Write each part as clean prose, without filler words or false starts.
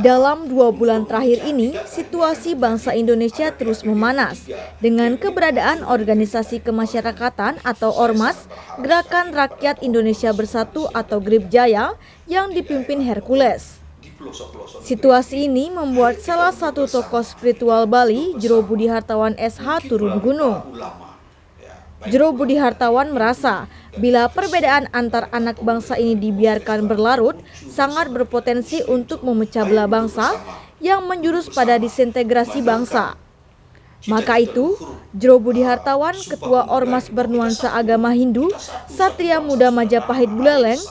Dalam 2 bulan terakhir ini, situasi bangsa Indonesia terus memanas dengan keberadaan organisasi kemasyarakatan atau Ormas, Gerakan Rakyat Indonesia Bersatu atau GRIP Jaya yang dipimpin Hercules. Situasi ini membuat salah satu tokoh spiritual Bali, Jero Budi Hartawan SH, turun gunung. Jero Budi Hartawan merasa bila perbedaan antar anak bangsa ini dibiarkan berlarut, sangat berpotensi untuk memecah belah bangsa yang menjurus pada disintegrasi bangsa. Maka itu, Jero Budi Hartawan, Ketua Ormas bernuansa agama Hindu, Satria Muda Majapahit Buleleng,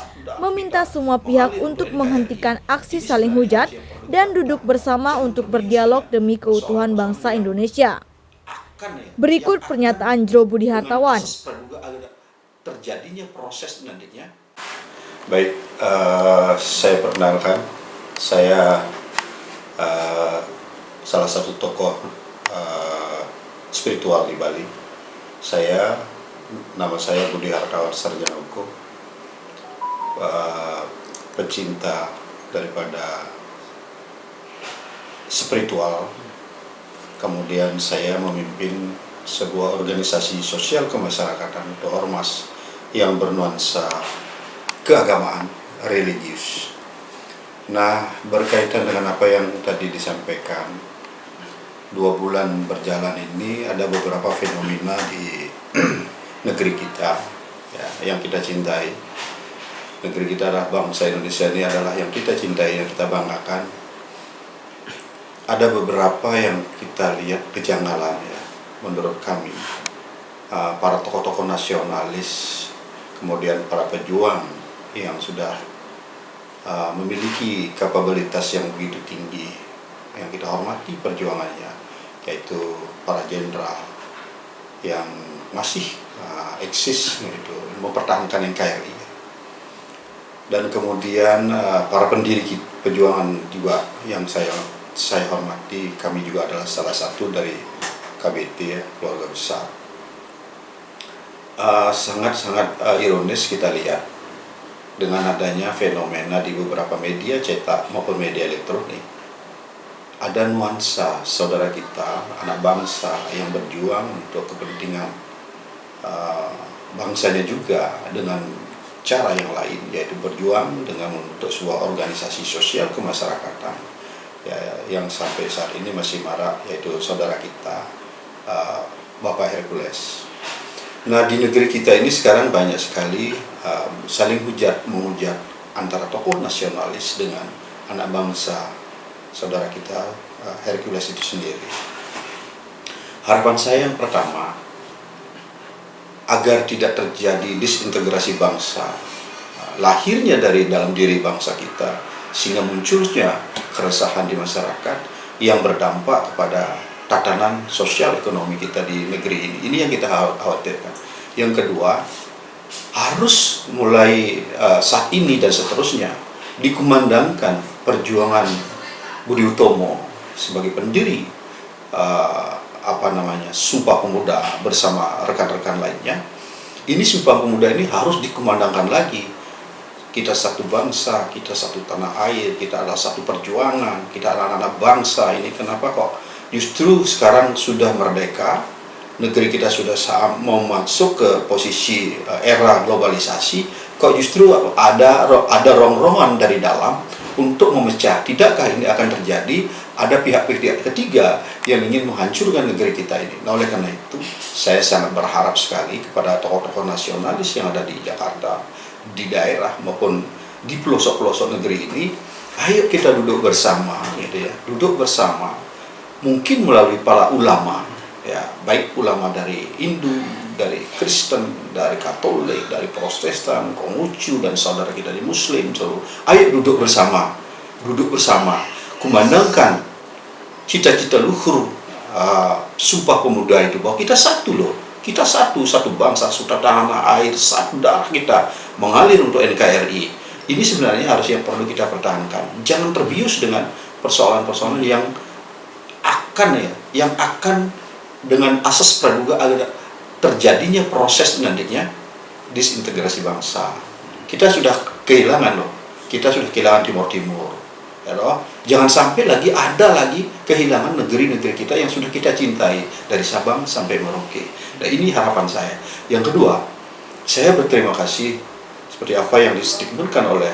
meminta semua pihak untuk menghentikan aksi saling hujat dan duduk bersama untuk berdialog demi keutuhan bangsa Indonesia. Berikut pernyataan Jero Budi Hartawan. Terjadinya proses nantinya. Baik, saya perkenalkan, saya salah satu tokoh spiritual di Bali. Nama saya Budi Hartawan, sarjana hukum, pecinta daripada spiritual. Kemudian saya memimpin sebuah organisasi sosial kemasyarakatan atau ormas yang bernuansa keagamaan religius. Nah, berkaitan dengan apa yang tadi disampaikan, 2 bulan berjalan ini ada beberapa fenomena di negeri kita ya, yang kita cintai. Negeri kita adalah bangsa Indonesia, ini adalah yang kita cintai, yang kita banggakan. Ada beberapa yang kita lihat kejanggalan ya, menurut kami. Para tokoh-tokoh nasionalis, kemudian para pejuang yang sudah memiliki kapabilitas yang begitu tinggi, yang kita hormati perjuangannya, yaitu para jenderal yang masih eksis gitu, mempertahankan NKRI. Dan kemudian para pendiri perjuangan juga yang saya hormati, kami juga adalah salah satu dari KBT ya, keluarga besar. Sangat-sangat ironis kita lihat dengan adanya fenomena di beberapa media cetak maupun media elektronik. Ada nuansa saudara kita, anak bangsa yang berjuang untuk kepentingan bangsanya juga dengan cara yang lain, yaitu berjuang dengan membentuk sebuah organisasi sosial kemasyarakatan ya, yang sampai saat ini masih marak, yaitu saudara kita Bapak Hercules. Nah, di negeri kita ini sekarang banyak sekali saling menghujat antara tokoh nasionalis dengan anak bangsa saudara kita Hercules itu sendiri. Harapan saya yang pertama, agar tidak terjadi disintegrasi bangsa, lahirnya dari dalam diri bangsa kita, sehingga munculnya keresahan di masyarakat yang berdampak kepada tatanan sosial ekonomi kita di negeri ini. Ini yang kita khawatirkan. Yang kedua, harus mulai saat ini dan seterusnya dikumandangkan perjuangan Budi Utomo sebagai pendiri Sumpah Pemuda bersama rekan-rekan lainnya. Ini Sumpah Pemuda ini harus dikumandangkan lagi. Kita satu bangsa, kita satu tanah air, kita adalah satu perjuangan, kita adalah anak bangsa. Ini kenapa kok justru sekarang sudah merdeka, negeri kita sudah mau masuk ke posisi era globalisasi, kok justru ada rong-rongan dari dalam untuk memecah. Tidakkah ini akan terjadi? Ada pihak-pihak ketiga yang ingin menghancurkan negeri kita ini. Nah, oleh karena itu, saya sangat berharap sekali kepada tokoh-tokoh nasionalis yang ada di Jakarta, di daerah maupun di pelosok-pelosok negeri ini, ayo kita duduk bersama, gitu ya, duduk bersama, mungkin melalui para ulama, ya, baik ulama dari Hindu, dari Kristen, dari Katolik, dari Protestan, Konghucu, dan saudara kita di Muslim, ayo duduk bersama, kumandangkan cita-cita luhur Sumpah Pemuda itu, bahwa kita satu loh. Kita satu bangsa, satu tanah air, satu darah kita mengalir untuk NKRI. Ini sebenarnya harus yang perlu kita pertahankan. Jangan terbius dengan persoalan-persoalan yang akan dengan asas praduga ada terjadinya proses nantinya disintegrasi bangsa. Kita sudah kehilangan loh. Kita sudah kehilangan Timur Timur. Ya toh? Jangan sampai lagi ada lagi kehilangan negeri-negeri kita yang sudah kita cintai dari Sabang sampai Merauke. Nah, ini harapan saya. Yang kedua, saya berterima kasih seperti apa yang distatementkan oleh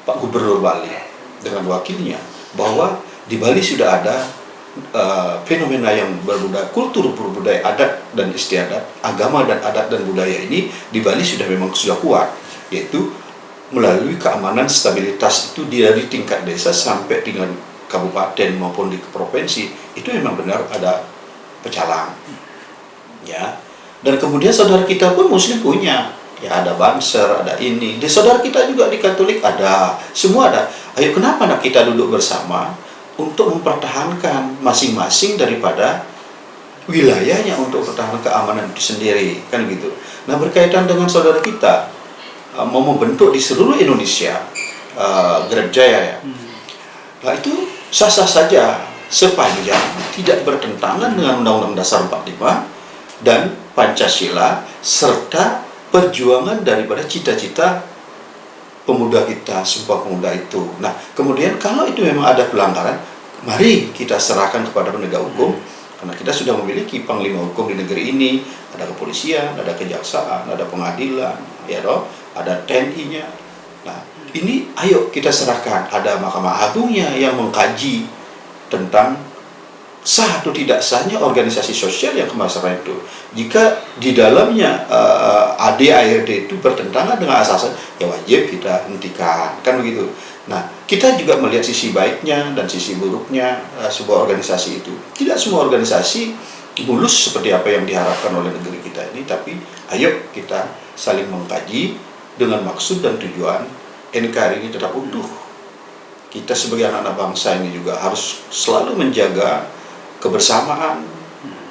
Pak Gubernur Bali dengan wakilnya, bahwa di Bali sudah ada fenomena yang berbudaya, kultur berbudaya, adat dan istiadat, agama dan adat dan budaya ini di Bali memang sudah kuat, yaitu melalui keamanan stabilitas itu dari tingkat desa sampai dengan kabupaten maupun di provinsi, itu memang benar ada pecalang, ya. Dan kemudian saudara kita pun Muslim punya, ya ada Banser, ada ini. Di saudara kita juga di Katolik ada, semua ada. Ayo, kenapa nak kita duduk bersama untuk mempertahankan masing-masing daripada wilayahnya, untuk pertahanan keamanan itu sendiri, kan gitu. Nah, berkaitan dengan saudara kita mau membentuk di seluruh Indonesia Grab Jaya, ya. Nah, itu sah-sah saja sepanjang tidak bertentangan dengan Undang-Undang Dasar 45 dan Pancasila serta perjuangan daripada cita-cita pemuda kita, Sumpah Pemuda itu. Nah, kemudian kalau itu memang ada pelanggaran, mari kita serahkan kepada penegak hukum, karena kita sudah memiliki panglima hukum di negeri ini, ada kepolisian, ada kejaksaan, ada pengadilan, ya toh, ada TNI-nya. Nah, ini ayo kita serahkan, ada Mahkamah Agungnya yang mengkaji tentang sah atau tidak sahnya organisasi sosial yang kemasaran itu. Jika di dalamnya AD/ARD itu bertentangan dengan asas, ya wajib kita hentikan, kan begitu. Nah, kita juga melihat sisi baiknya dan sisi buruknya sebuah organisasi itu. Tidak semua organisasi mulus seperti apa yang diharapkan oleh negeri kita ini, tapi ayo kita saling mengkaji dengan maksud dan tujuan NKRI ini tetap utuh. Kita sebagai anak-anak bangsa ini juga harus selalu menjaga kebersamaan,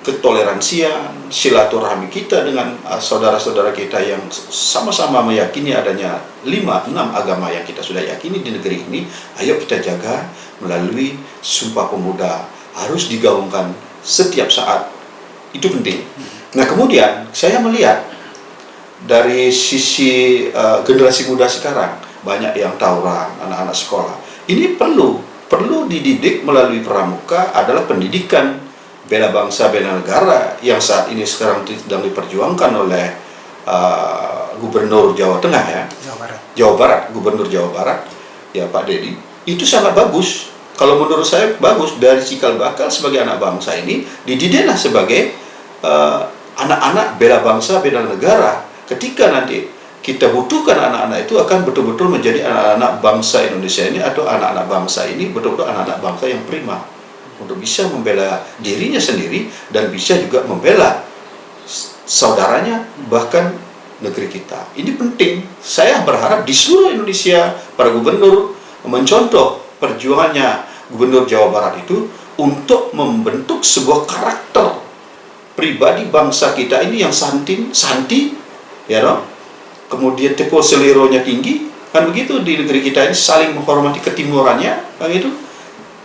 ketoleransian, silaturahmi kita dengan saudara-saudara kita yang sama-sama meyakini adanya 5-6 agama yang kita sudah yakini di negeri ini. Ayo kita jaga melalui Sumpah Pemuda, harus digaungkan setiap saat, itu penting. Nah, kemudian saya melihat dari sisi generasi muda sekarang, banyak yang tawuran, anak-anak sekolah, ini perlu dididik melalui pramuka, adalah pendidikan bela bangsa, bela negara yang saat ini sekarang sedang diperjuangkan oleh Gubernur Jawa Tengah, ya, Jawa Barat, Gubernur Jawa Barat, ya Pak Dedi. Itu sangat bagus. Kalau menurut saya bagus, dari cikal bakal sebagai anak bangsa ini dididiklah sebagai anak-anak bela bangsa, bela negara. Ketika nanti kita butuhkan anak-anak itu akan betul-betul menjadi anak-anak bangsa Indonesia ini, atau anak-anak bangsa ini betul-betul anak-anak bangsa yang prima, untuk bisa membela dirinya sendiri dan bisa juga membela saudaranya, bahkan negeri kita. Ini penting. Saya berharap di seluruh Indonesia para gubernur mencontoh perjuangannya Gubernur Jawa Barat itu untuk membentuk sebuah karakter pribadi bangsa kita ini yang santi, ya dong. Kemudian tempo selironya tinggi, kan begitu, di negeri kita ini saling menghormati ketimurannya, kan gitu.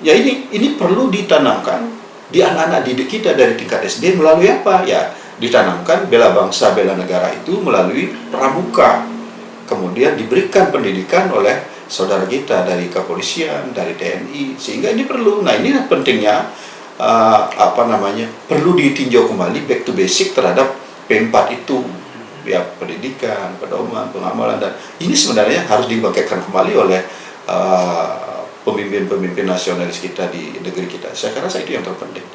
Ya, ini perlu ditanamkan di anak-anak didik kita dari tingkat SD melalui apa? Ya, ditanamkan bela bangsa, bela negara itu melalui pramuka. Kemudian diberikan pendidikan oleh saudara kita dari kepolisian, dari TNI, sehingga ini perlu. Nah, ini pentingnya perlu ditinjau kembali back to basic terhadap P4 itu. Ya, pendidikan, pedoman, pengamalan, dan ini sebenarnya harus dibangkitkan kembali oleh pemimpin-pemimpin nasionalis kita di negeri kita. Saya rasa itu yang terpenting.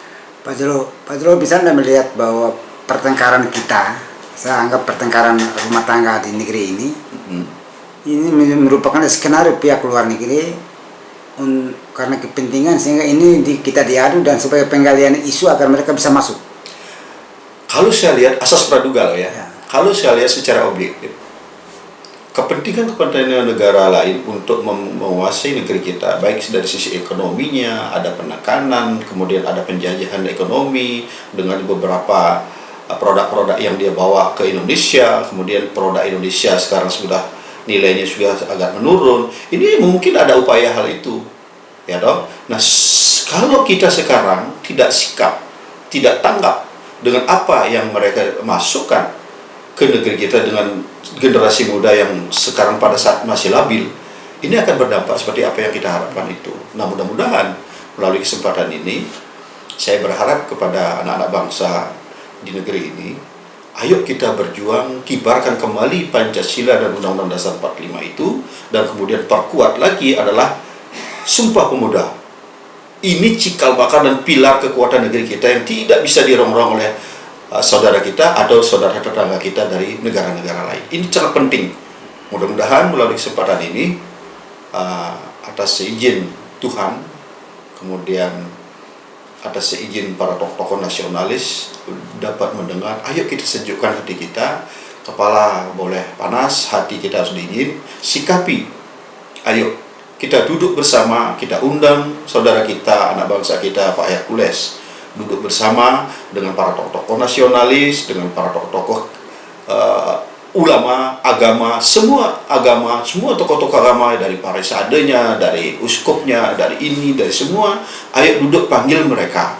Pak Jolo bisa Anda melihat bahwa pertengkaran kita, saya anggap pertengkaran rumah tangga di negeri ini, ini merupakan skenario pihak luar negeri karena kepentingan, sehingga ini kita diadu dan supaya penggalian isu agar mereka bisa masuk. Kalau saya lihat asas praduga loh, ya. Kalau saya lihat secara objektif, kepentingan negara lain untuk menguasai negeri kita, baik dari sisi ekonominya, ada penekanan, kemudian ada penjajahan ekonomi dengan beberapa produk-produk yang dia bawa ke Indonesia, kemudian produk Indonesia sekarang sudah nilainya sudah agak menurun. Ini mungkin ada upaya hal itu, ya toh. Nah, kalau kita sekarang tidak sikap, tidak tanggap dengan apa yang mereka masukkan ke negeri kita dengan generasi muda yang sekarang pada saat masih labil, ini akan berdampak seperti apa yang kita harapkan itu. Nah, mudah-mudahan melalui kesempatan ini saya berharap kepada anak-anak bangsa di negeri ini, ayo kita berjuang kibarkan kembali Pancasila dan Undang-Undang Dasar 45 itu, dan kemudian perkuat lagi adalah Sumpah Pemuda. Ini cikal bakal dan pilar kekuatan negeri kita yang tidak bisa dirongrong oleh saudara kita atau saudara tetangga kita dari negara-negara lain. Ini sangat penting. Mudah-mudahan melalui kesempatan ini, atas seizin Tuhan, kemudian atas seizin para tokoh-tokoh nasionalis dapat mendengar, ayo kita sejukkan hati kita, kepala boleh panas, hati kita harus dingin, sikapi, ayo kita duduk bersama, kita undang saudara kita, anak bangsa kita, Pak Hercules, duduk bersama dengan para tokoh-tokoh nasionalis, dengan para tokoh-tokoh ulama, agama, semua tokoh-tokoh agama, dari parisadenya, dari uskupnya, dari ini, dari semua, ayo duduk panggil mereka.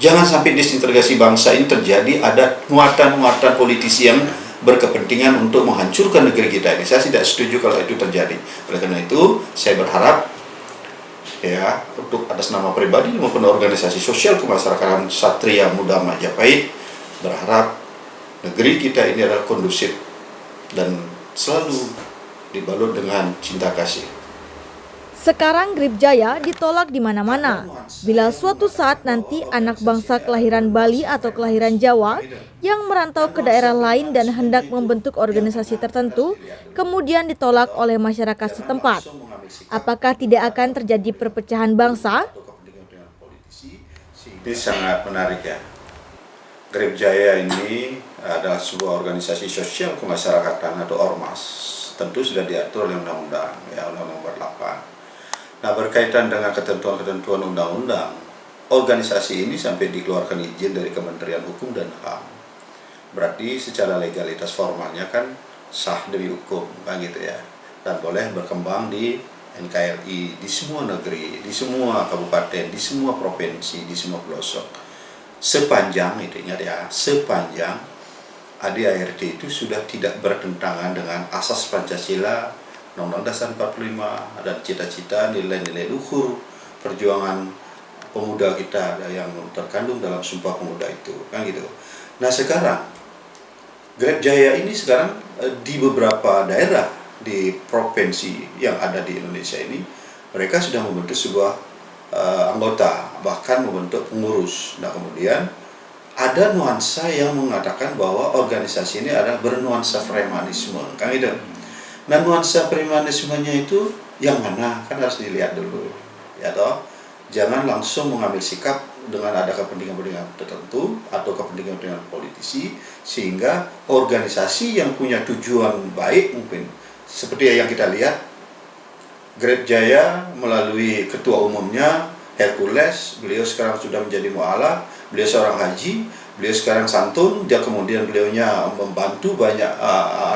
Jangan sampai disintegrasi bangsa ini terjadi, ada muatan-muatan politisi yang berkepentingan untuk menghancurkan negeri kita ini. Saya tidak setuju kalau itu terjadi. Oleh karena itu, saya berharap ya, untuk atas nama pribadi maupun organisasi sosial kemasyarakatan Satria Muda Majapahit, berharap negeri kita ini adalah kondusif dan selalu dibalut dengan cinta kasih. Sekarang Grip Jaya ditolak di mana-mana. Bila suatu saat nanti anak bangsa kelahiran Bali atau kelahiran Jawa yang merantau ke daerah lain dan hendak membentuk organisasi tertentu, kemudian ditolak oleh masyarakat setempat, apakah tidak akan terjadi perpecahan bangsa? Ini sangat menarik ya. Grip Jaya ini adalah sebuah organisasi sosial kemasyarakatan atau ormas, tentu sudah diatur oleh undang-undang, ya, Undang-Undang Nomor 8. Nah, berkaitan dengan ketentuan-ketentuan undang-undang, organisasi ini sampai dikeluarkan izin dari Kementerian Hukum dan HAM. Berarti secara legalitas formalnya kan sah demi hukum, kan gitu ya. Dan boleh berkembang di NKRI, di semua negeri, di semua kabupaten, di semua provinsi, di semua pelosok. Sepanjang, itu ingat ya, sepanjang ADART itu sudah tidak bertentangan dengan asas Pancasila, Undang-Undang Dasar 45, dan cita-cita nilai-nilai luhur perjuangan pemuda kita yang terkandung dalam Sumpah Pemuda itu, kan gitu. Nah, sekarang Grip Jaya ini sekarang di beberapa daerah di provinsi yang ada di Indonesia ini, mereka sudah membentuk sebuah anggota, bahkan membentuk pengurus. Nah, kemudian ada nuansa yang mengatakan bahwa organisasi ini adalah bernuansa premanisme, kan gitu. Nah, nuansa premanismenya itu yang mana? Kan harus dilihat dulu, ya toh. Jangan langsung mengambil sikap dengan ada kepentingan-kepentingan tertentu atau kepentingan-kepentingan politisi, sehingga organisasi yang punya tujuan baik, mungkin seperti yang kita lihat, Grip Jaya melalui ketua umumnya Hercules, beliau sekarang sudah menjadi mu'alaf, beliau seorang haji, beliau sekarang santun, dia kemudian beliaunya membantu banyak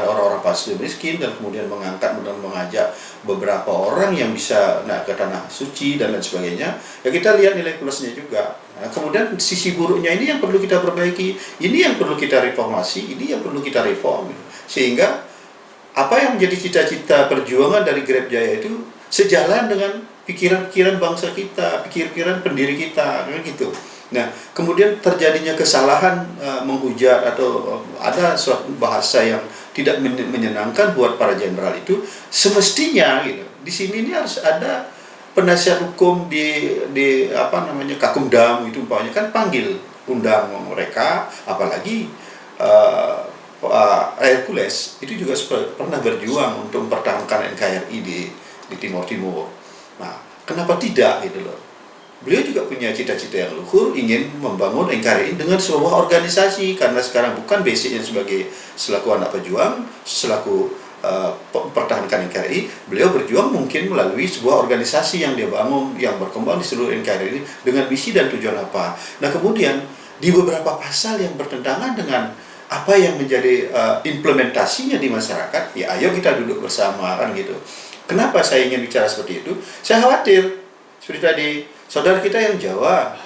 orang-orang fakir miskin, dan kemudian mengangkat dan mengajak beberapa orang yang bisa naik ke tanah suci dan lain sebagainya. Ya, kita lihat nilai plusnya juga. Nah, kemudian sisi buruknya ini yang perlu kita perbaiki, ini yang perlu kita reformasi, ini yang perlu kita reform, sehingga apa yang menjadi cita-cita perjuangan dari Grip Jaya itu sejalan dengan pikiran-pikiran bangsa kita, pikiran-pikiran pendiri kita, kan gitu. Nah, kemudian terjadinya kesalahan menghujat atau ada suatu bahasa yang tidak menyenangkan buat para jenderal itu, semestinya gitu. Di sini ini harus ada penasihat hukum di apa namanya, Kakumdam itu umpamanya, kan panggil, undang mereka, apalagi Hercules itu juga pernah berjuang untuk mempertahankan NKRI di Timur Timur. Nah, kenapa tidak gitu loh? Beliau juga punya cita-cita yang luhur, ingin membangun NKRI dengan sebuah organisasi, karena sekarang bukan basicnya selaku anak pejuang, selaku mempertahankan NKRI, beliau berjuang mungkin melalui sebuah organisasi yang dia bangun, yang berkembang di seluruh NKRI ini dengan misi dan tujuan apa. Nah, kemudian di beberapa pasal yang bertentangan dengan apa yang menjadi implementasinya di masyarakat, ya ayo kita duduk bersama, kan gitu. Kenapa saya ingin bicara seperti itu? Saya khawatir, seperti tadi, saudara kita yang Jawa,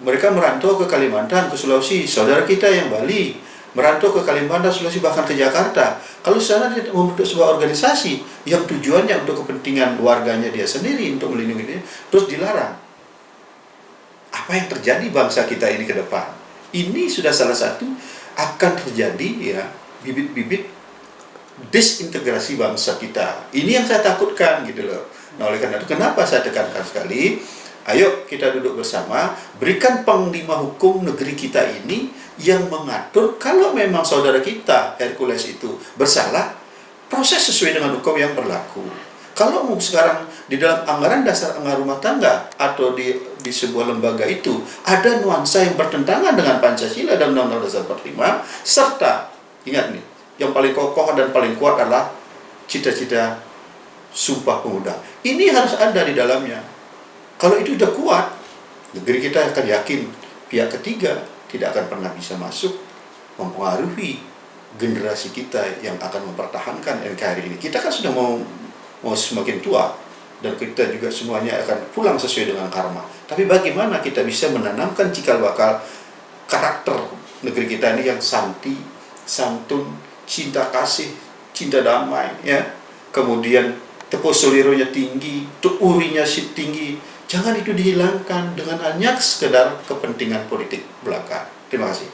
mereka merantau ke Kalimantan, ke Sulawesi, saudara kita yang Bali, merantau ke Kalimantan, Sulawesi, bahkan ke Jakarta. Kalau sana dia membentuk sebuah organisasi yang tujuannya untuk kepentingan warganya dia sendiri, untuk melindungi dia, terus dilarang. Apa yang terjadi bangsa kita ini ke depan? Ini sudah salah satu akan terjadi ya, bibit-bibit disintegrasi bangsa kita. Ini yang saya takutkan gitu loh. Nah, oleh karena itu kenapa saya tekankan sekali, ayo kita duduk bersama, berikan panglima hukum negeri kita ini yang mengatur kalau memang saudara kita Hercules itu bersalah, proses sesuai dengan hukum yang berlaku. Kalau sekarang di dalam anggaran dasar anggaran rumah tangga atau di sebuah lembaga itu ada nuansa yang bertentangan dengan Pancasila dan Undang-Undang Dasar 45, serta ingat nih, yang paling kokoh dan paling kuat adalah cita-cita Sumpah Pemuda. Ini harus ada di dalamnya. Kalau itu sudah kuat, negeri kita akan yakin pihak ketiga tidak akan pernah bisa masuk mempengaruhi generasi kita yang akan mempertahankan NKRI ini. Kita kan sudah mau semakin tua, dan kita juga semuanya akan pulang sesuai dengan karma. Tapi bagaimana kita bisa menanamkan cikal bakal karakter negeri kita ini yang santi, santun, cinta kasih, cinta damai, ya. Kemudian teposulironya tinggi, urinya tinggi. Jangan itu dihilangkan dengan hanya sekedar kepentingan politik belaka. Terima kasih.